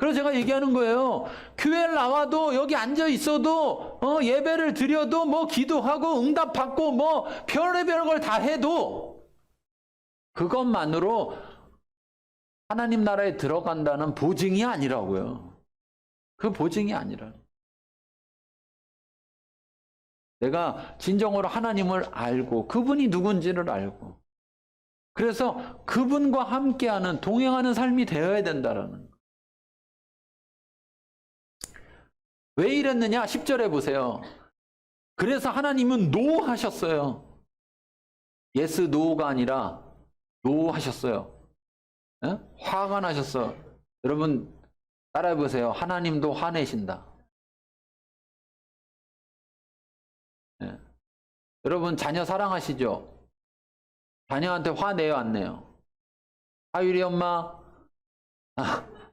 그래서 제가 얘기하는 거예요. 교회를 나와도 여기 앉아 있어도 예배를 드려도 뭐 기도하고 응답받고 뭐 별의별 걸 다 해도 그것만으로 하나님 나라에 들어간다는 보증이 아니라고요. 그 보증이 아니라. 내가 진정으로 하나님을 알고 그분이 누군지를 알고 그래서 그분과 함께하는 동행하는 삶이 되어야 된다라는 거예요. 왜 이랬느냐? 10절에 보세요. 그래서 하나님은 노 하셨어요. 예스 노가 아니라 노 하셨어요. 에? 화가 나셨어. 여러분 따라해 보세요. 하나님도 화내신다. 예. 여러분 자녀 사랑하시죠? 자녀한테 화내요 안 내요? 아유리 엄마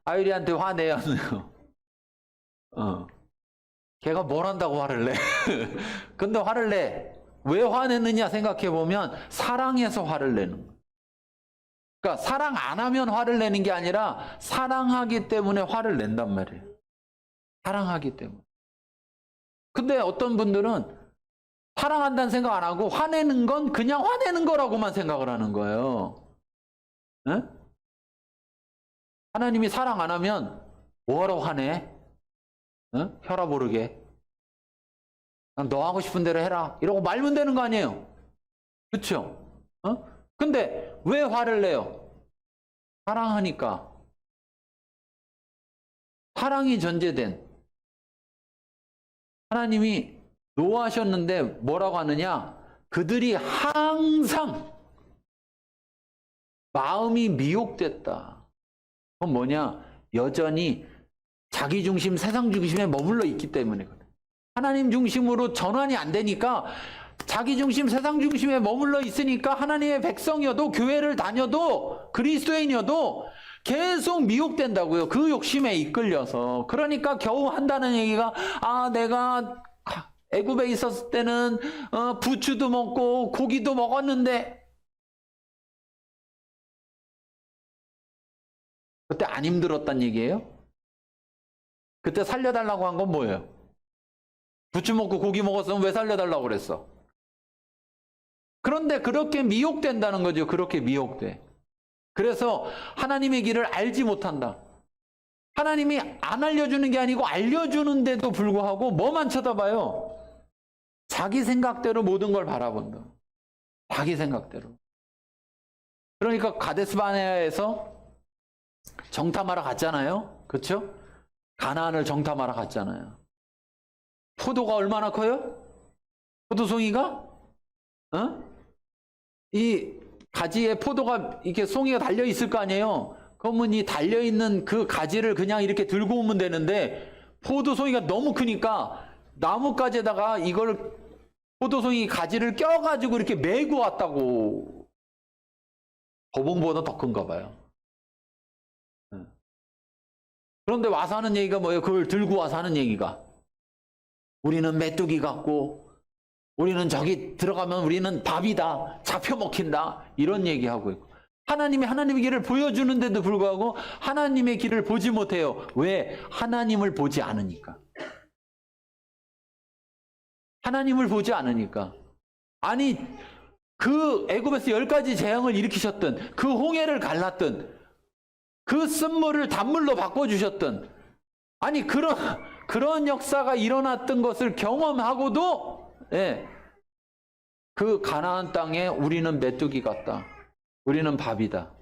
아유리한테 화내요 안 내요? 걔가 뭘 한다고 화를 내? 근데 화를 내. 왜 화냈느냐 생각해 보면 사랑해서 화를 내는 거예요. 그러니까 사랑 안 하면 화를 내는 게 아니라 사랑하기 때문에 화를 낸단 말이에요. 사랑하기 때문에. 근데 어떤 분들은 사랑한다는 생각 안 하고 화내는 건 그냥 화내는 거라고만 생각을 하는 거예요. 에? 하나님이 사랑 안 하면 뭐하러 화내? 혈압 오르게. 너 하고 싶은 대로 해라. 이러고 말면 되는 거 아니에요? 그렇죠? 근데 왜 화를 내요? 사랑하니까. 사랑이 전제된. 하나님이 노하셨는데 뭐라고 하느냐? 그들이 항상 마음이 미혹됐다. 그건 뭐냐? 여전히 자기 중심, 세상 중심에 머물러 있기 때문에 그래. 하나님 중심으로 전환이 안 되니까 자기 중심, 세상 중심에 머물러 있으니까 하나님의 백성이어도 교회를 다녀도 그리스도인이어도 계속 미혹된다고요. 그 욕심에 이끌려서. 그러니까 겨우 한다는 얘기가 내가 애굽에 있었을 때는 부추도 먹고 고기도 먹었는데 그때 안 힘들었단 얘기예요? 그때 살려달라고 한 건 뭐예요? 부추 먹고 고기 먹었으면 왜 살려달라고 그랬어? 그런데 그렇게 미혹된다는 거죠. 그렇게 미혹돼. 그래서 하나님의 길을 알지 못한다. 하나님이 안 알려주는 게 아니고 알려주는데도 불구하고 뭐만 쳐다봐요? 자기 생각대로 모든 걸 바라본다. 자기 생각대로. 그러니까 가데스바네아에서 정탐하러 갔잖아요. 그렇죠? 가나안을 정탐하러 갔잖아요. 포도가 얼마나 커요? 포도송이가? 이 가지에 포도가 이렇게 송이가 달려 있을 거 아니에요? 그러면 이 달려 있는 그 가지를 그냥 이렇게 들고 오면 되는데 포도송이가 너무 크니까 나뭇가지에다가 이걸 포도송이 가지를 껴가지고 이렇게 메고 왔다고. 거봉보다 더 큰가 봐요. 그런데 와서 하는 얘기가 뭐예요? 그걸 들고 와서 하는 얘기가 우리는 메뚜기 같고 우리는 저기 들어가면 우리는 밥이다. 잡혀 먹힌다. 이런 얘기하고 있고 하나님의 길을 보여주는데도 불구하고 하나님의 길을 보지 못해요. 왜? 하나님을 보지 않으니까. 하나님을 보지 않으니까. 아니 그 애굽에서 10가지 재앙을 일으키셨던 그 홍해를 갈랐던 그 쓴물을 단물로 바꿔주셨던 아니 그런 역사가 일어났던 것을 경험하고도 그 가나안 땅에 우리는 메뚜기 같다. 우리는 밥이다.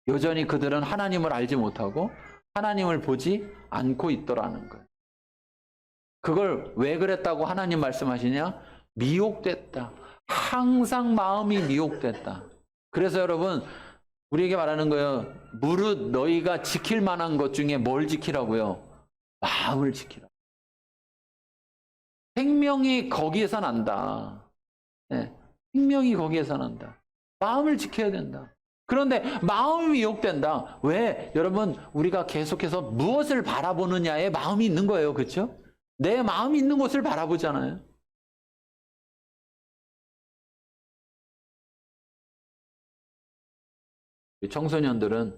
여전히 그들은 하나님을 알지 못하고 하나님을 보지 않고 있더라는 거예요. 그걸 왜 그랬다고 하나님 말씀하시냐? 미혹됐다. 항상 마음이 미혹됐다. 그래서 여러분 우리에게 말하는 거예요. 무릇 너희가 지킬 만한 것 중에 뭘 지키라고요? 마음을 지키라. 생명이 거기에서 난다. 생명이 거기에서 난다. 마음을 지켜야 된다. 그런데 마음이 미혹된다. 왜? 여러분 우리가 계속해서 무엇을 바라보느냐에 마음이 있는 거예요. 그렇죠? 내 마음이 있는 곳을 바라보잖아요. 청소년들은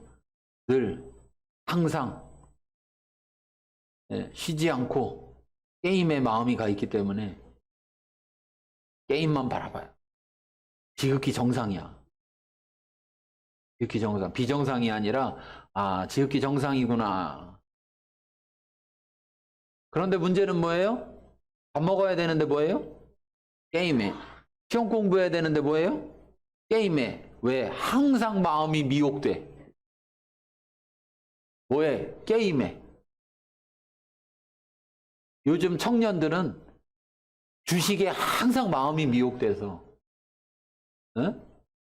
늘 항상 쉬지 않고 게임에 마음이 가 있기 때문에 게임만 바라봐요. 지극히 정상이야. 지극히 정상. 비정상이 아니라 지극히 정상이구나. 그런데 문제는 뭐예요? 밥 먹어야 되는데 뭐예요? 게임에. 시험 공부해야 되는데 뭐예요? 게임에. 왜? 항상 마음이 미혹돼. 뭐해? 게임에. 요즘 청년들은 주식에 항상 마음이 미혹돼서,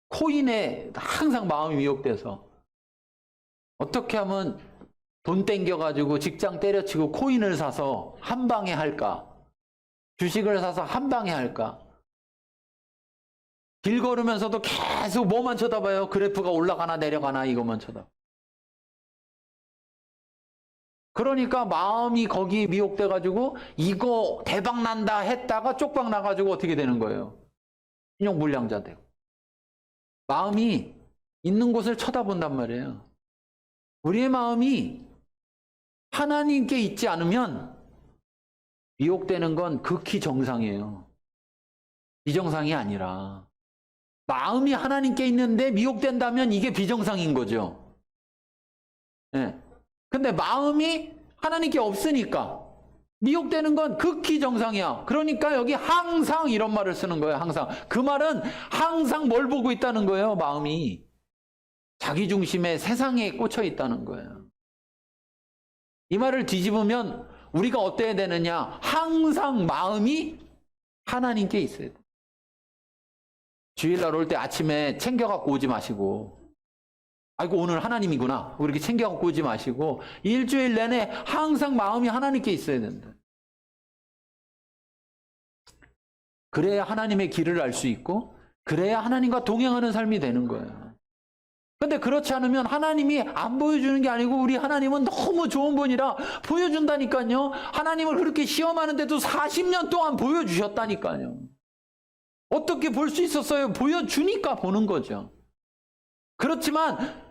코인에 항상 마음이 미혹돼서, 어떻게 하면 돈 땡겨가지고 직장 때려치고 코인을 사서 한 방에 할까? 주식을 사서 한 방에 할까? 길 걸으면서도 계속 뭐만 쳐다봐요? 그래프가 올라가나 내려가나 이것만 쳐다봐. 그러니까 마음이 거기에 미혹돼가지고 이거 대박 난다 했다가 쪽박 나가지고 어떻게 되는 거예요? 신용불량자 되고. 마음이 있는 곳을 쳐다본단 말이에요. 우리의 마음이 하나님께 있지 않으면 미혹되는 건 극히 정상이에요. 비정상이 아니라. 마음이 하나님께 있는데 미혹된다면 이게 비정상인 거죠. 네. 근데 마음이 하나님께 없으니까 미혹되는 건 극히 정상이야. 그러니까 여기 항상 이런 말을 쓰는 거예요. 항상. 그 말은 항상 뭘 보고 있다는 거예요. 마음이. 자기 중심의 세상에 꽂혀 있다는 거예요. 이 말을 뒤집으면 우리가 어때야 되느냐? 항상 마음이 하나님께 있어야 돼. 주일날 올 때 아침에 챙겨갖고 오지 마시고, 아이고 오늘 하나님이구나 이렇게 챙겨갖고 오지 마시고 일주일 내내 항상 마음이 하나님께 있어야 된다. 그래야 하나님의 길을 알 수 있고 그래야 하나님과 동행하는 삶이 되는 거예요. 근데 그렇지 않으면 하나님이 안 보여주는 게 아니고 우리 하나님은 너무 좋은 분이라 보여준다니까요. 하나님을 그렇게 시험하는데도 40년 동안 보여주셨다니까요. 어떻게 볼 수 있었어요? 보여주니까 보는 거죠. 그렇지만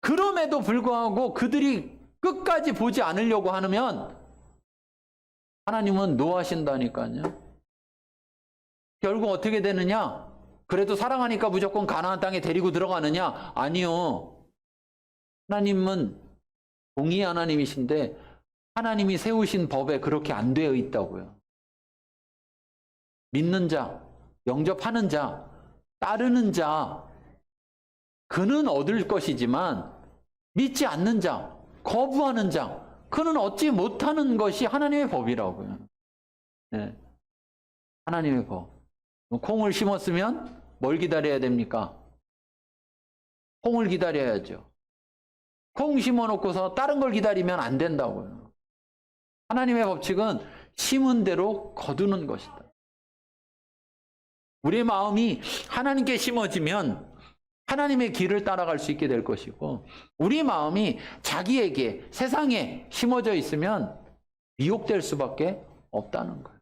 그럼에도 불구하고 그들이 끝까지 보지 않으려고 하면 하나님은 노하신다니까요. 결국 어떻게 되느냐? 그래도 사랑하니까 무조건 가나안 땅에 데리고 들어가느냐? 아니요. 하나님은 공의 하나님이신데 하나님이 세우신 법에 그렇게 안 되어 있다고요. 믿는 자, 영접하는 자, 따르는 자, 그는 얻을 것이지만 믿지 않는 자, 거부하는 자, 그는 얻지 못하는 것이 하나님의 법이라고요. 네. 하나님의 법. 콩을 심었으면 뭘 기다려야 됩니까? 콩을 기다려야죠. 콩 심어놓고서 다른 걸 기다리면 안 된다고요. 하나님의 법칙은 심은 대로 거두는 것이다. 우리의 마음이 하나님께 심어지면 하나님의 길을 따라갈 수 있게 될 것이고 우리 마음이 자기에게 세상에 심어져 있으면 미혹될 수밖에 없다는 거예요.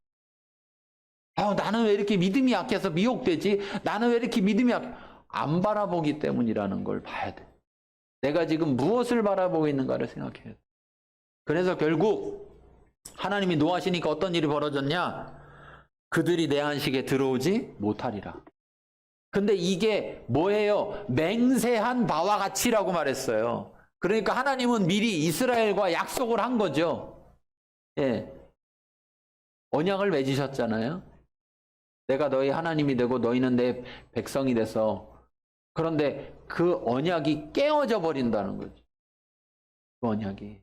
나는 왜 이렇게 믿음이 약해서 미혹되지? 나는 왜 이렇게 믿음이 안 바라보기 때문이라는 걸 봐야 돼. 내가 지금 무엇을 바라보고 있는가를 생각해야 돼. 그래서 결국 하나님이 노하시니까 어떤 일이 벌어졌냐? 그들이 내 안식에 들어오지 못하리라. 근데 이게 뭐예요? 맹세한 바와 같이라고 말했어요. 그러니까 하나님은 미리 이스라엘과 약속을 한 거죠. 예. 언약을 맺으셨잖아요. 내가 너희 하나님이 되고 너희는 내 백성이 돼서. 그런데 그 언약이 깨어져 버린다는 거죠. 그 언약이.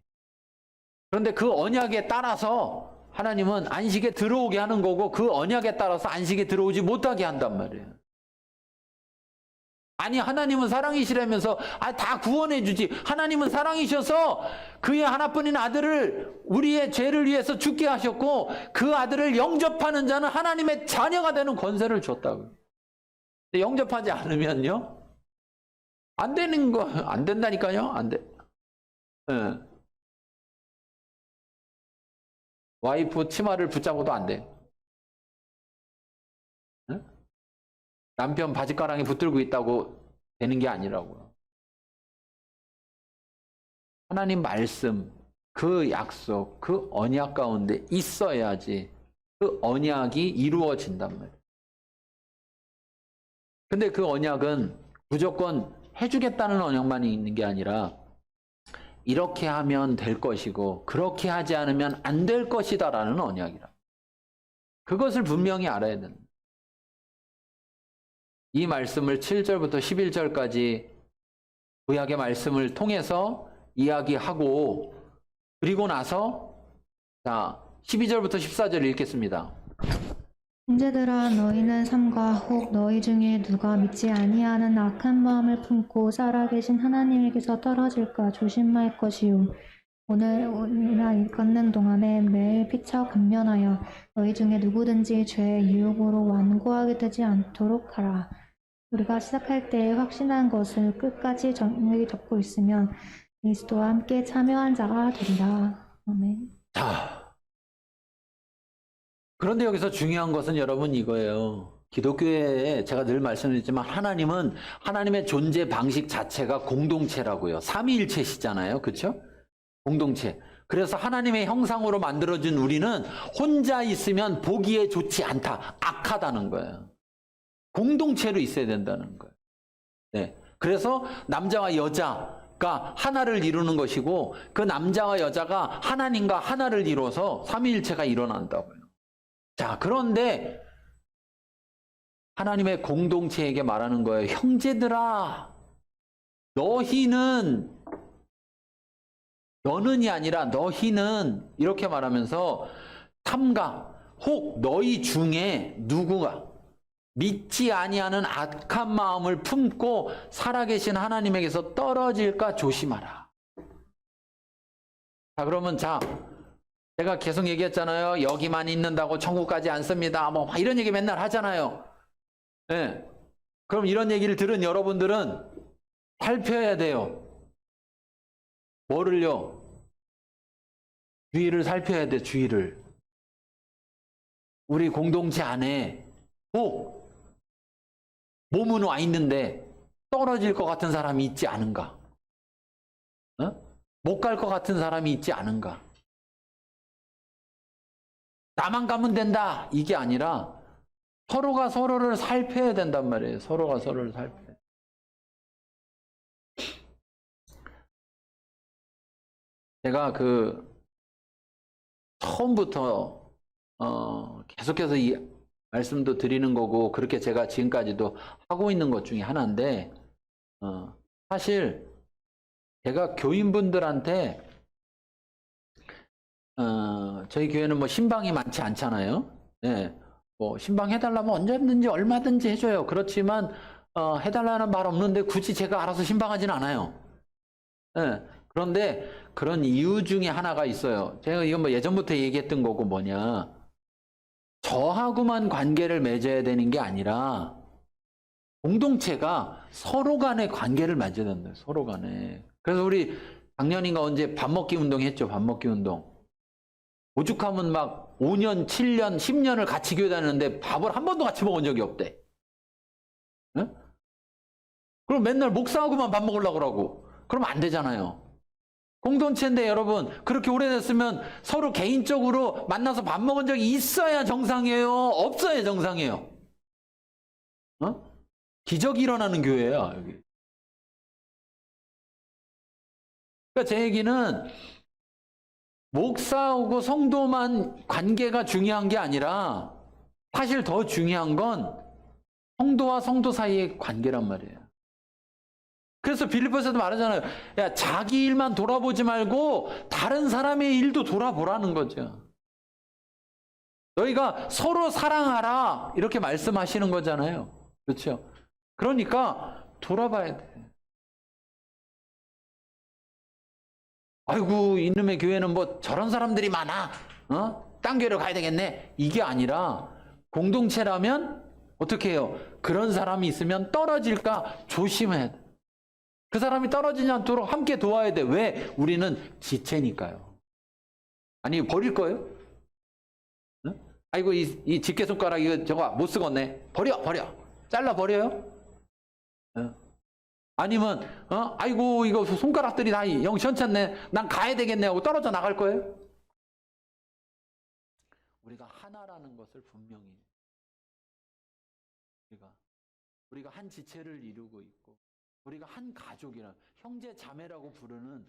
그런데 그 언약에 따라서 하나님은 안식에 들어오게 하는 거고 그 언약에 따라서 안식에 들어오지 못하게 한단 말이에요. 아니 하나님은 사랑이시라면서 다 구원해 주지. 하나님은 사랑이셔서 그의 하나뿐인 아들을 우리의 죄를 위해서 죽게 하셨고 그 아들을 영접하는 자는 하나님의 자녀가 되는 권세를 줬다고요. 근데 영접하지 않으면요? 안 되는 거, 안 된다니까요? 안 돼. 네. 와이프 치마를 붙잡아도 안 돼. 네? 남편 바지가랑이 붙들고 있다고 되는 게 아니라고요. 하나님 말씀, 그 약속, 그 언약 가운데 있어야지 그 언약이 이루어진단 말이에요. 근데 그 언약은 무조건 해주겠다는 언약만이 있는 게 아니라 이렇게 하면 될 것이고 그렇게 하지 않으면 안 될 것이다 라는 언약이라. 그것을 분명히 알아야 된다. 이 말씀을 7절부터 11절까지 구약의 말씀을 통해서 이야기하고 그리고 나서 자 12절부터 14절 읽겠습니다. 형제들아 너희는 삼가 혹 너희 중에 누가 믿지 아니하는 악한 마음을 품고 살아계신 하나님에게서 떨어질까 조심할 것이요 오늘이나 걷는 동안에 매일 피차 권면하여 너희 중에 누구든지 죄의 유혹으로 완고하게 되지 않도록 하라. 우리가 시작할 때에 확신한 것을 끝까지 정확히 잡고 있으면 그리스도와 함께 참여한 자가 되리라. 아멘. 자, 그런데 여기서 중요한 것은 여러분 이거예요. 기독교에 제가 늘 말씀드렸지만 하나님은 하나님의 존재 방식 자체가 공동체라고요. 삼위일체시잖아요. 그렇죠? 공동체. 그래서 하나님의 형상으로 만들어진 우리는 혼자 있으면 보기에 좋지 않다. 악하다는 거예요. 공동체로 있어야 된다는 거예요. 네. 그래서 남자와 여자가 하나를 이루는 것이고 그 남자와 여자가 하나님과 하나를 이루어서 삼위일체가 일어난다고요. 자, 그런데 하나님의 공동체에게 말하는 거예요. 형제들아, 너는이 아니라 너희는 이렇게 말하면서 삼가 혹 너희 중에 누구가 믿지 아니하는 악한 마음을 품고 살아계신 하나님에게서 떨어질까 조심하라. 자, 그러면 제가 계속 얘기했잖아요. 여기만 있는다고 천국 가지 않습니다. 뭐 이런 얘기 맨날 하잖아요. 네. 그럼 이런 얘기를 들은 여러분들은 살펴야 돼요. 뭐를요? 주의를 살펴야 돼, 주의를. 우리 공동체 안에 몸은 와 있는데 떨어질 것 같은 사람이 있지 않은가? 못 갈 것 같은 사람이 있지 않은가? 나만 가면 된다 이게 아니라 서로가 서로를 살펴야 된단 말이에요. 서로가 서로를 살펴야 돼. 제가 처음부터 계속해서 이 말씀도 드리는 거고 그렇게 제가 지금까지도 하고 있는 것 중에 하나인데 사실 제가 교인분들한테 저희 교회는 뭐 신방이 많지 않잖아요. 네. 뭐 신방 해달라면 언제든지 얼마든지 해줘요. 그렇지만 해달라는 말 없는데 굳이 제가 알아서 신방하진 않아요. 네. 그런데 그런 이유 중에 하나가 있어요. 제가 이건 뭐 예전부터 얘기했던 거고 뭐냐. 저하고만 관계를 맺어야 되는 게 아니라 공동체가 서로 간의 관계를 맺어야 된다. 서로 간에. 그래서 우리 작년인가 언제 밥 먹기 운동 했죠. 밥 먹기 운동. 오죽하면 막 5년, 7년, 10년을 같이 교회 다녔는데 밥을 한 번도 같이 먹은 적이 없대. 응? 그럼 맨날 목사하고만 밥 먹으려고 그러고. 그러면 안 되잖아요. 공동체인데 여러분 그렇게 오래됐으면 서로 개인적으로 만나서 밥 먹은 적이 있어야 정상이에요? 없어야 정상이에요? 기적이 일어나는 교회야 여기. 그러니까 제 얘기는 목사하고 성도만 관계가 중요한 게 아니라 사실 더 중요한 건 성도와 성도 사이의 관계란 말이에요. 그래서 빌립보서도 말하잖아요. 야, 자기 일만 돌아보지 말고 다른 사람의 일도 돌아보라는 거죠. 너희가 서로 사랑하라 이렇게 말씀하시는 거잖아요. 그렇죠? 그러니까 돌아봐야 돼. 아이고 이놈의 교회는 뭐 저런 사람들이 많아. 딴 교회로 가야 되겠네. 이게 아니라 공동체라면 어떻게 해요? 그런 사람이 있으면 떨어질까 조심해야 돼. 그 사람이 떨어지지 않도록 함께 도와야 돼. 왜? 우리는 지체니까요. 아니 버릴 거예요? 응? 아이고 이 집게손가락 이거 저거 못 쓰겠네. 버려. 잘라 버려요? 응? 아니면 아이고 이거 손가락들이 다 영 시원찮네. 난 가야 되겠네 하고 떨어져 나갈 거예요? 우리가 하나라는 것을 분명히 우리가 한 지체를 이루고 있고 우리가 한 가족이라 형제 자매라고 부르는